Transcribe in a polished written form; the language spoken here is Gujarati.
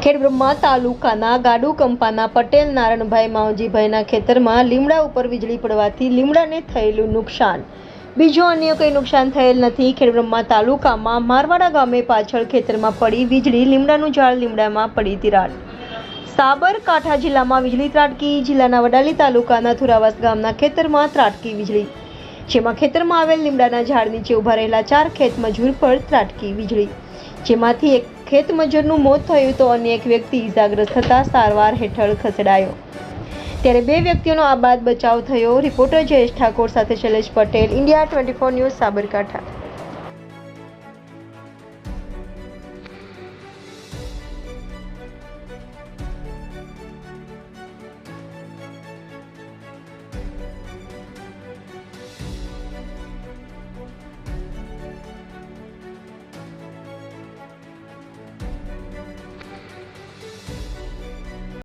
ખેડબ્રહ્મા તાલુકાના ગાડુકંપાના પટેલ નારણભાઈ માવજીભાઈના ખેતરમાં લીમડા ઉપર વીજળી પડવાથી લીમડાને થયેલું નુકસાન. બીજો અન્ય કંઈ નુકસાન થયેલ નથી. ખેડબ્રહ્મા તાલુકામાં મારવાડા ગામે પાછળ ખેતરમાં પડી વીજળી. લીમડાનું ઝાડ, લીમડામાં પડી તિરાડ. સાબરકાંઠા જિલ્લામાં વીજળી ત્રાટકી. જિલ્લાના વડાલી તાલુકાના થુરાવાસ ગામના ખેતરમાં ત્રાટકી વીજળી, જેમાં ખેતરમાં આવેલ લીમડાના ઝાડ નીચે ઊભા રહેલા 4 ખેત મજૂર પર ત્રાટકી વીજળી, જેમાંથી એક ખેત મજૂરનું મોત થયું તો અન્ય એક વ્યક્તિ ઇજાગ્રસ્ત થતા સારવાર હેઠળ ખસેડાયો. ત્યારે 2 વ્યક્તિઓનો આબાદ બચાવ થયો. રિપોર્ટર જયેશ ઠાકોર સાથે શૈલેષ પટેલ, ઇન્ડિયા 24 ન્યૂઝ, સાબરકાંઠા.